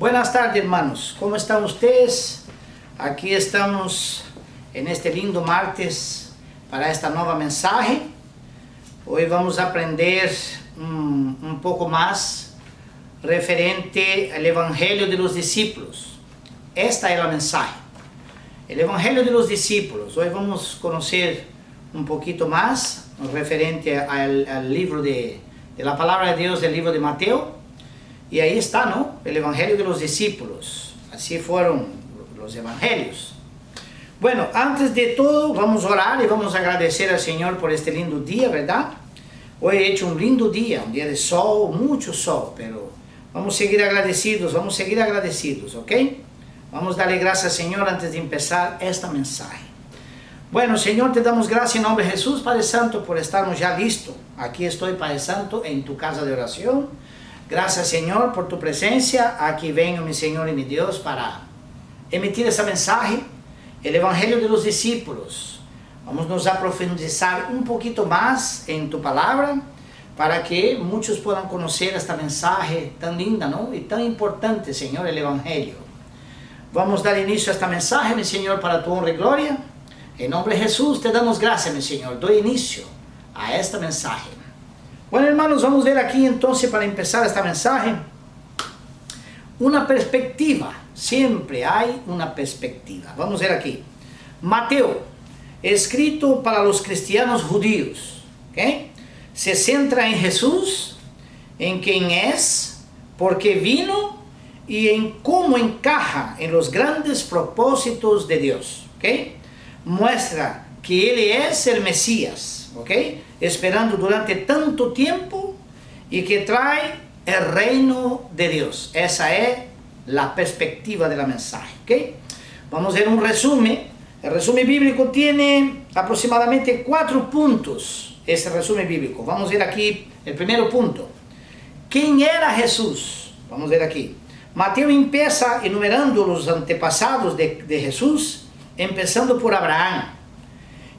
Buenas tardes, hermanos. ¿Cómo están ustedes? Aquí estamos en este lindo martes para esta nueva mensaje. Hoy vamos a aprender un poco más referente al Evangelio de los discípulos. Esta es la mensaje. El Evangelio de los discípulos. Hoy vamos a conocer un poquito más referente al libro de la palabra de Dios del libro de Mateo. Y ahí está, ¿no? El Evangelio de los discípulos. Así fueron los evangelios. Bueno, antes de todo, vamos a orar y vamos a agradecer al Señor por este lindo día, ¿verdad? Hoy he hecho un lindo día, un día de sol, mucho sol, pero vamos a seguir agradecidos, ¿ok? Vamos a darle gracias al Señor antes de empezar esta mensaje. Bueno, Señor, te damos gracias en nombre de Jesús, Padre Santo, por estarnos ya listos. Aquí estoy, Padre Santo, en tu casa de oración. Gracias, Señor, por tu presencia. Aquí vengo, mi Señor y mi Dios, para emitir ese mensaje, el Evangelio de los discípulos. Vamos a profundizar un poquito más en tu palabra, para que muchos puedan conocer este mensaje tan linda, ¿no? Y tan importante, Señor, el Evangelio. Vamos a dar inicio a este mensaje, mi Señor, para tu honra y gloria. En nombre de Jesús te damos gracias, mi Señor. Doy inicio a este mensaje. Bueno, hermanos, vamos a ver aquí entonces, para empezar este mensaje, una perspectiva. Siempre hay una perspectiva. Vamos a ver aquí. Mateo, escrito para los cristianos judíos, ¿okay? Se centra en Jesús, en quién es, por qué vino y en cómo encaja en los grandes propósitos de Dios, ¿okay? Muestra que Él es el Mesías, ¿okay? Esperando durante tanto tiempo y que trae el reino de Dios. Esa es la perspectiva de la mensaje, ¿okay? Vamos a ver un resumen. El resumen bíblico tiene aproximadamente 4 puntos. Ese resumen bíblico. Vamos a ver aquí el primer punto. ¿Quién era Jesús? Vamos a ver aquí. Mateo empieza enumerando los antepasados de Jesús, empezando por Abraham,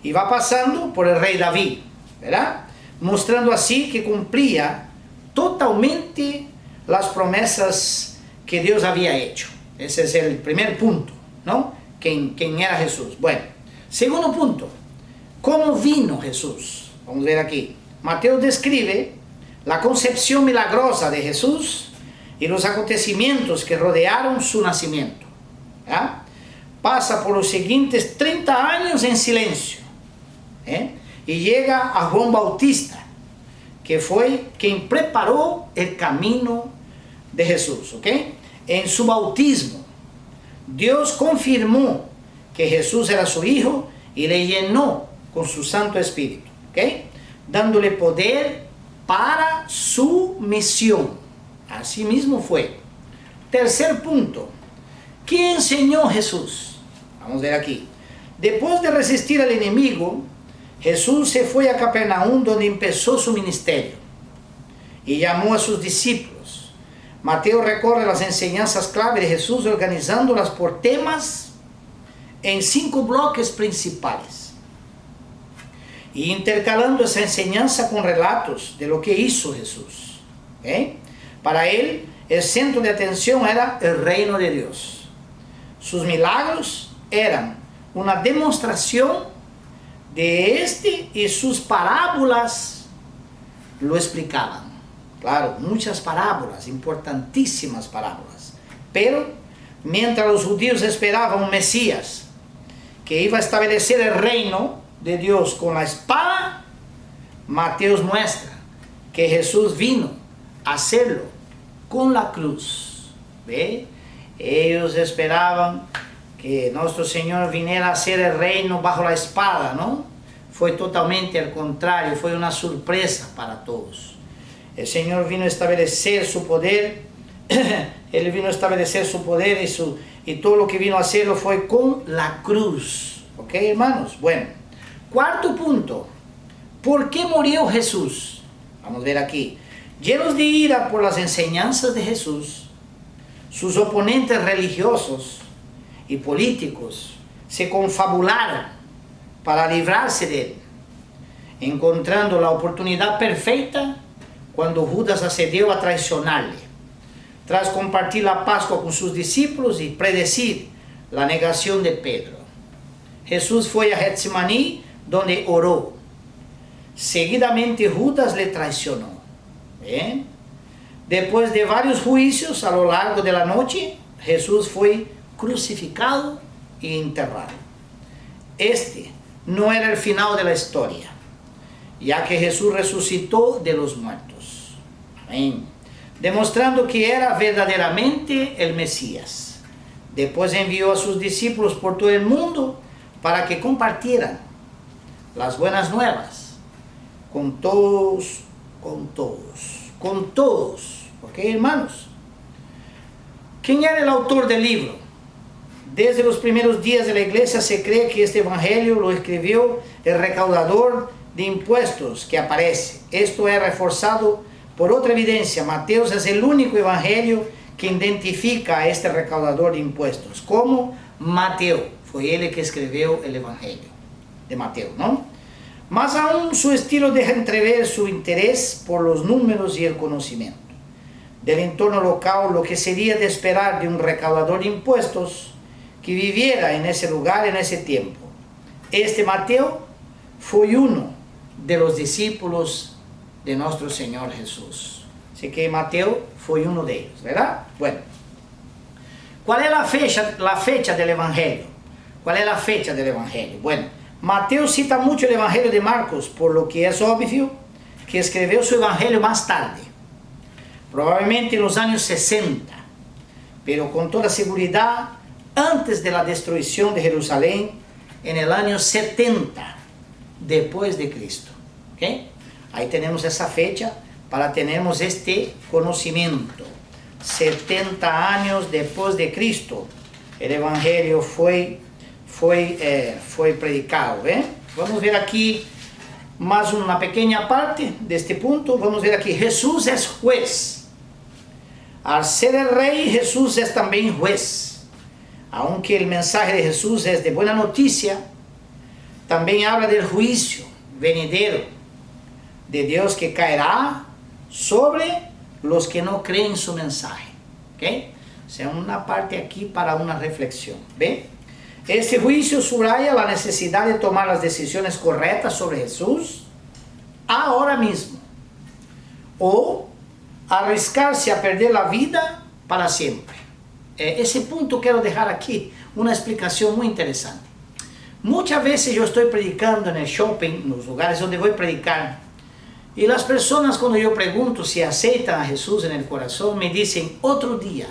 y va pasando por el rey David, ¿verdad? Mostrando así que cumplía totalmente las promesas que Dios había hecho. Ese es el primer punto, ¿no? ¿Quién era Jesús? Bueno, segundo punto, ¿cómo vino Jesús? Vamos a ver aquí. Mateo describe la concepción milagrosa de Jesús y los acontecimientos que rodearon su nacimiento, ¿ya? Pasa por los siguientes 30 años en silencio, y llega a Juan Bautista, que fue quien preparó el camino de Jesús, ¿ok? En su bautismo, Dios confirmó que Jesús era su hijo y le llenó con su Santo Espíritu, ¿ok? Dándole poder para su misión. Así mismo fue. Tercer punto, ¿qué enseñó Jesús? Vamos a ver aquí. Después de resistir al enemigo, Jesús se fue a Capernaum, donde empezó su ministerio, y llamó a sus discípulos. Mateo recorre las enseñanzas clave de Jesús, organizándolas por temas en 5 bloques principales, y intercalando esa enseñanza con relatos de lo que hizo Jesús. Para él, el centro de atención era el reino de Dios. Sus milagros eran una demostración de este, y sus parábolas lo explicaban. Claro, muchas parábolas, importantísimas parábolas. Pero mientras los judíos esperaban un Mesías que iba a establecer el reino de Dios con la espada, Mateo muestra que Jesús vino a hacerlo con la cruz. ¿Ve? Ellos esperaban que nuestro Señor viniera a hacer el reino bajo la espada, ¿no? Fue totalmente al contrario, fue una sorpresa para todos. El Señor vino a establecer su poder, Él vino a establecer su poder y todo lo que vino a hacerlo fue con la cruz. ¿Ok, hermanos? Bueno, cuarto punto, ¿por qué murió Jesús? Vamos a ver aquí. Llenos de ira por las enseñanzas de Jesús, sus oponentes religiosos y políticos se confabularon para librarse de él, encontrando la oportunidad perfecta cuando Judas accedió a traicionarle. tras compartir la Pascua con sus discípulos y predecir la negación de Pedro. Jesús fue a Getsemaní, donde oró. Seguidamente Judas le traicionó. ¿Bien? Después de varios juicios a lo largo de la noche, Jesús fue crucificado y enterrado. Este no era el final de la historia, ya que Jesús resucitó de los muertos. Amén. Demostrando que era verdaderamente el Mesías. Después envió a sus discípulos por todo el mundo para que compartieran las buenas nuevas con todos. ¿Ok, hermanos? ¿Quién era el autor del libro? Desde los primeros días de la iglesia se cree que este evangelio lo escribió el recaudador de impuestos que aparece. Esto es reforzado por otra evidencia. Mateo es el único evangelio que identifica a este recaudador de impuestos como Mateo. Fue él el que escribió el evangelio de Mateo, ¿no? Más aún, su estilo deja entrever su interés por los números y el conocimiento del entorno local, lo que sería de esperar de un recaudador de impuestos que viviera en ese lugar en ese tiempo. Este Mateo fue uno de los discípulos de nuestro Señor Jesús. Así que Mateo fue uno de ellos, ¿verdad? Bueno, ¿cuál es la fecha del Evangelio? ¿Cuál es la fecha del Evangelio? Bueno, Mateo cita mucho el Evangelio de Marcos, por lo que es obvio que escribió su Evangelio más tarde, probablemente en los años 60, pero con toda seguridad antes de la destrucción de Jerusalén en el año 70 después de Cristo. ¿Okay? Ahí tenemos esa fecha para tenermos este conocimiento. 70 años después de Cristo el Evangelio fue predicado. Vamos a ver aquí más una pequeña parte de este punto. Vamos a ver aquí, Jesús es juez. Al ser el rey, Jesús es también juez. Aunque el mensaje de Jesús es de buena noticia, también habla del juicio venidero de Dios que caerá sobre los que no creen su mensaje. ¿Okay? O sea, una parte aquí para una reflexión. ¿Ve? Este juicio subraya la necesidad de tomar las decisiones correctas sobre Jesús ahora mismo, o arriesgarse a perder la vida para siempre. Ese punto quiero dejar aquí una explicación muy interesante. Muchas veces yo estoy predicando en el shopping, en los lugares donde voy a predicar, y las personas, cuando yo pregunto si aceitan a Jesús en el corazón, me dicen otro día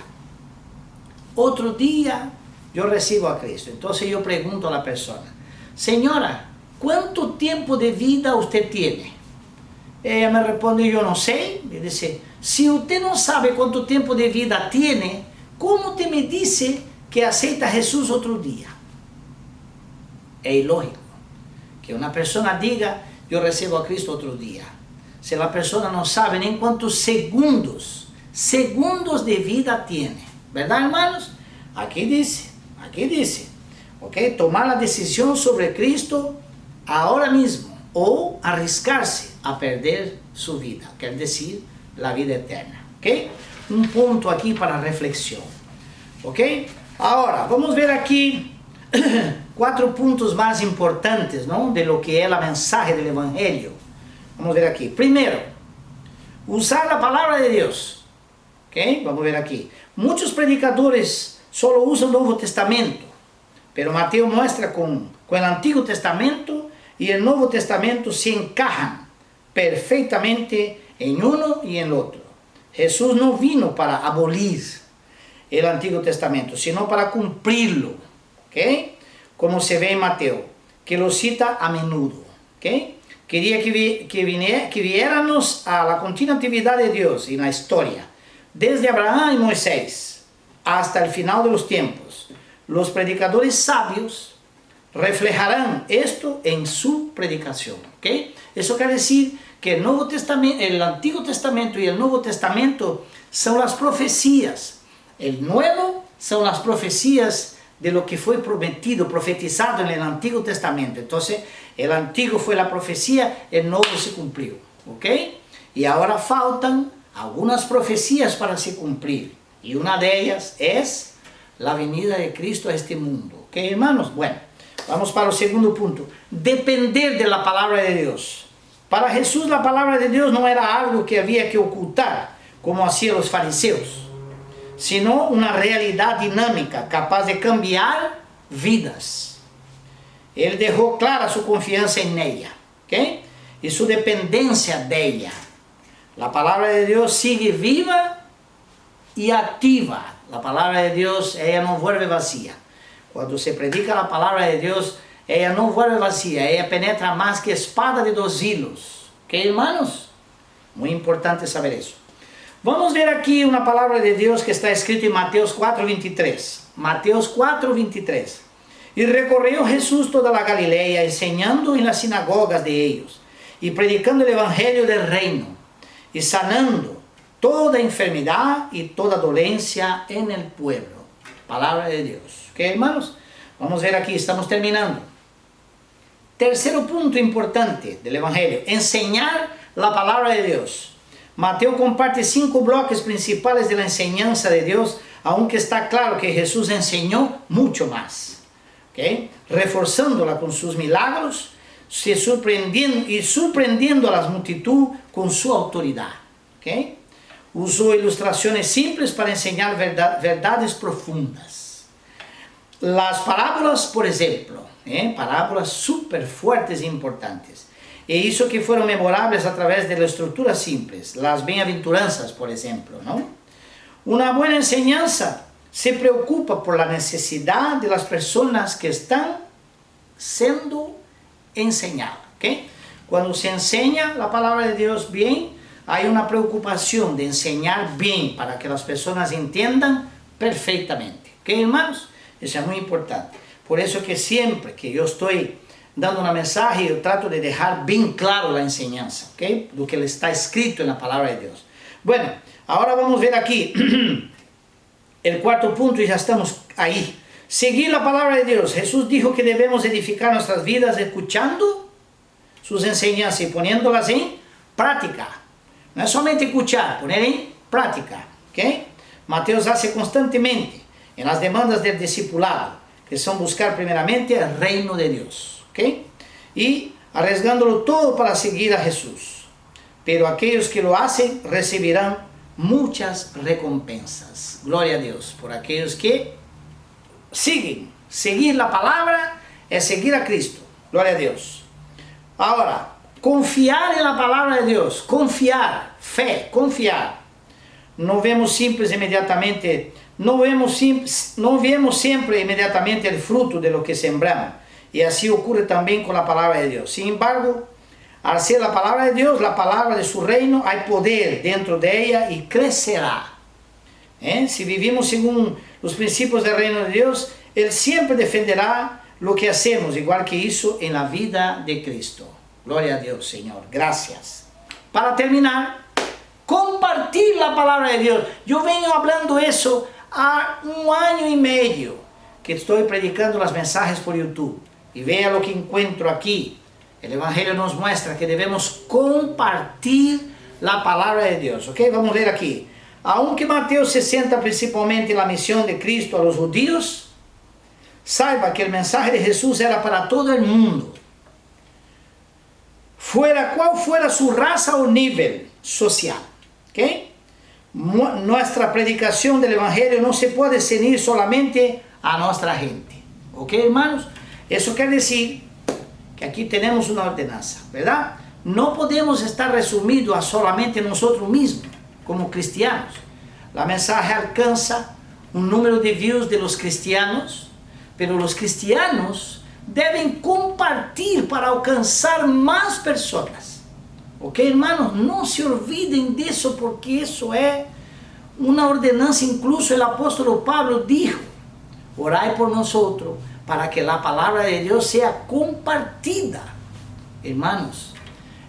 yo recibo a Cristo. Entonces yo pregunto a la persona, señora, ¿cuánto tiempo de vida usted tiene? Ella me responde, yo no sé. Me dice, si usted no sabe cuánto tiempo de vida tiene, ¿cómo usted me dice que acepta a Jesús otro día? Es ilógico que una persona diga, yo recibo a Cristo otro día, si la persona no sabe ni cuántos segundos de vida tiene. ¿Verdad, hermanos? Aquí dice, ¿ok? Tomar la decisión sobre Cristo ahora mismo, o arriesgarse a perder su vida, quiere decir la vida eterna. ¿Ok? Un punto aquí para reflexión. ¿Ok? Ahora, vamos a ver aquí 4 puntos más importantes, ¿no? De lo que es el mensaje del Evangelio. Vamos a ver aquí. Primero, usar la palabra de Dios. ¿Ok? Vamos a ver aquí. Muchos predicadores solo usan el Nuevo Testamento, pero Mateo muestra con el Antiguo Testamento y el Nuevo Testamento se encajan perfectamente en uno y en el otro. Jesús no vino para abolir el Antiguo Testamento, sino para cumplirlo. ¿Okay? Como se ve en Mateo, que lo cita a menudo. ¿Okay? Quería que viéramos a la continua actividad de Dios en la historia, desde Abraham y Moisés hasta el final de los tiempos. Los predicadores sabios reflejarán esto en su predicación. ¿Okay? Eso quiere decir que el Antiguo Testamento y el Nuevo Testamento son las profecías. El Nuevo son las profecías de lo que fue prometido, profetizado en el Antiguo Testamento. Entonces, el Antiguo fue la profecía, el Nuevo se cumplió. ¿Ok? Y ahora faltan algunas profecías para se cumplir. Y una de ellas es la venida de Cristo a este mundo. ¿Ok, hermanos? Bueno, vamos para el segundo punto. Depender de la palabra de Dios. Para Jesús la palabra de Dios no era algo que había que ocultar, como hacían los fariseos, sino una realidad dinámica, capaz de cambiar vidas. Él dejó clara su confianza en ella, ¿ok? Y su dependencia de ella. La palabra de Dios sigue viva y activa. La palabra de Dios, ella no vuelve vacía. Cuando se predica la palabra de Dios, ella no vuelve vacía, ella penetra más que espada de dos hilos. ¿Ok, hermanos? Muy importante saber eso. Vamos a ver aquí una palabra de Dios que está escrita en Mateos 4:23. Mateos 4:23. Y recorrió Jesús toda la Galilea, enseñando en las sinagogas de ellos, y predicando el evangelio del reino, y sanando toda enfermedad y toda dolencia en el pueblo. Palabra de Dios. ¿Ok, hermanos? Vamos a ver aquí, estamos terminando. Tercero punto importante del evangelio, enseñar la palabra de Dios. Mateo comparte 5 bloques principales de la enseñanza de Dios, aunque está claro que Jesús enseñó mucho más. ¿Okay? Reforzándola con sus milagros, sorprendiendo a las multitudes con su autoridad. ¿Okay? Usó ilustraciones simples para enseñar verdades profundas. Las parábolas, por ejemplo, parábolas súper fuertes e importantes, e hizo que fueron memorables a través de las estructuras simples, las bienaventuranzas, por ejemplo, ¿no? Una buena enseñanza se preocupa por la necesidad de las personas que están siendo enseñadas, ¿okay? Cuando se enseña la palabra de Dios bien, hay una preocupación de enseñar bien para que las personas entiendan perfectamente, ¿ok, hermanos? Eso es muy importante. Por eso que siempre que yo estoy dando una mensaje, yo trato de dejar bien claro la enseñanza, ¿ok? Lo que está escrito en la palabra de Dios. Bueno, ahora vamos a ver aquí el cuarto punto y ya estamos ahí. Seguir la palabra de Dios. Jesús dijo que debemos edificar nuestras vidas escuchando sus enseñanzas y poniéndolas en práctica. No es solamente escuchar, poner en práctica, ¿ok? Mateo hace constantemente en las demandas del discipulado, que son buscar primeramente el reino de Dios, ¿ok? Y arriesgándolo todo para seguir a Jesús. Pero aquellos que lo hacen recibirán muchas recompensas. Gloria a Dios por aquellos que siguen. Seguir la palabra es seguir a Cristo. Gloria a Dios. Ahora, confiar en la palabra de Dios. Confiar, fe, confiar. No vemos siempre inmediatamente el fruto de lo que sembramos. Y así ocurre también con la palabra de Dios. Sin embargo, al ser la palabra de Dios, la palabra de su reino, hay poder dentro de ella y crecerá. Si vivimos según los principios del reino de Dios, Él siempre defenderá lo que hacemos, igual que hizo en la vida de Cristo. Gloria a Dios, Señor. Gracias. Para terminar, compartir la palabra de Dios. Yo vengo hablando eso a 1 año y medio que estoy predicando los mensajes por YouTube. Y vea lo que encuentro aquí. El Evangelio nos muestra que debemos compartir la palabra de Dios. ¿Ok? Vamos a ver aquí. Aunque Mateo se centra principalmente en la misión de Cristo a los judíos, saiba que el mensaje de Jesús era para todo el mundo. Cual fuera su raza o nivel social. ¿Ok? Nuestra predicación del Evangelio no se puede ceñir solamente a nuestra gente. ¿Ok, hermanos? Eso quiere decir que aquí tenemos una ordenanza, ¿verdad? No podemos estar resumidos a solamente nosotros mismos, como cristianos. La mensaje alcanza un número de views de los cristianos, pero los cristianos deben compartir para alcanzar más personas. ¿Ok, hermanos? No se olviden de eso, porque eso es una ordenanza. Incluso el apóstol Pablo dijo: orai por nosotros para que la palabra de Dios sea compartida. Hermanos,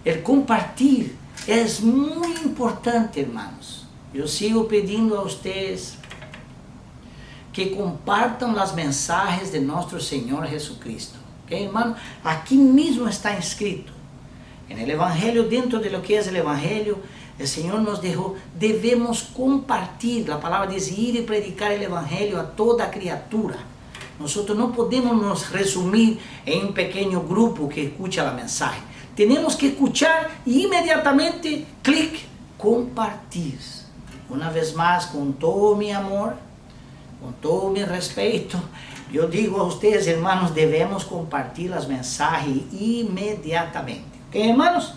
el compartir es muy importante, hermanos. Yo sigo pidiendo a ustedes que compartan los mensajes de nuestro Señor Jesucristo. ¿Ok, hermano? Aquí mismo está escrito, en el Evangelio, dentro de lo que es el Evangelio, el Señor nos dejó, debemos compartir. La palabra dice ir y predicar el Evangelio a toda criatura. Nosotros no podemos nos resumir en un pequeño grupo que escucha la mensaje. Tenemos que escuchar y inmediatamente, clic, compartir. Una vez más, con todo mi amor, con todo mi respeto, yo digo a ustedes, hermanos, debemos compartir las mensajes inmediatamente. ¿Ok, hermanos?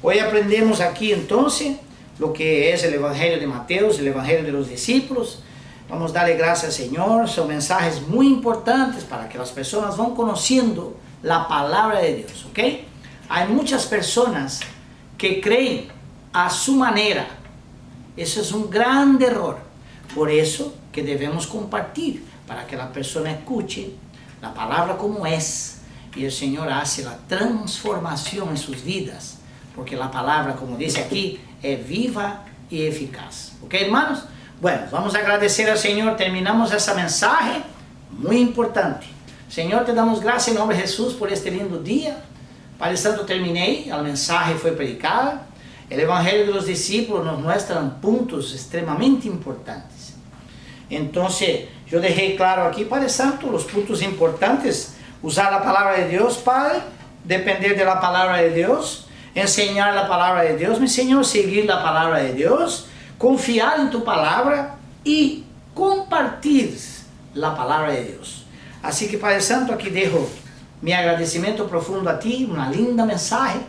Hoy aprendemos aquí entonces lo que es el Evangelio de Mateo, el Evangelio de los discípulos. Vamos a darle gracias al Señor. Son mensajes muy importantes para que las personas van conociendo la palabra de Dios. ¿Ok? Hay muchas personas que creen a su manera. Eso es un gran error. Por eso que debemos compartir, para que la persona escuche la palabra como es. Y el Señor hace la transformación en sus vidas. Porque la palabra, como dice aquí, es viva y eficaz. ¿Ok, hermanos? Bueno, vamos a agradecer al Señor. Terminamos ese mensaje muy importante. Señor, te damos gracias en nombre de Jesús por este lindo día. Padre Santo, terminé, el mensaje fue predicado. El Evangelio de los discípulos nos muestran puntos extremadamente importantes. Entonces, yo dejé claro aquí, Padre Santo, los puntos importantes. Usar la palabra de Dios, Padre. Depender de la palabra de Dios. Enseñar la palabra de Dios, mi Señor. Seguir la palabra de Dios. Confiar en tu palabra. Y compartir la palabra de Dios. Así que, Padre Santo, aquí dejo mi agradecimiento profundo a ti. Una linda mensaje.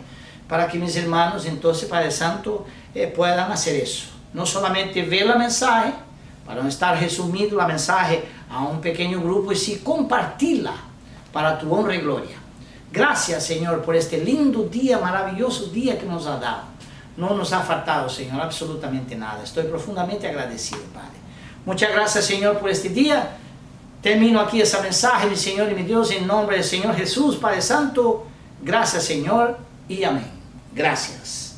Para que mis hermanos, entonces, Padre Santo, puedan hacer eso. No solamente ver la mensaje, para no estar resumiendo la mensaje a un pequeño grupo, y sí compartirla para tu honra y gloria. Gracias, Señor, por este lindo día, maravilloso día que nos ha dado. No nos ha faltado, Señor, absolutamente nada. Estoy profundamente agradecido, Padre. Muchas gracias, Señor, por este día. Termino aquí ese mensaje, mi Señor y mi Dios, en nombre del Señor Jesús, Padre Santo. Gracias, Señor, y amén. Gracias.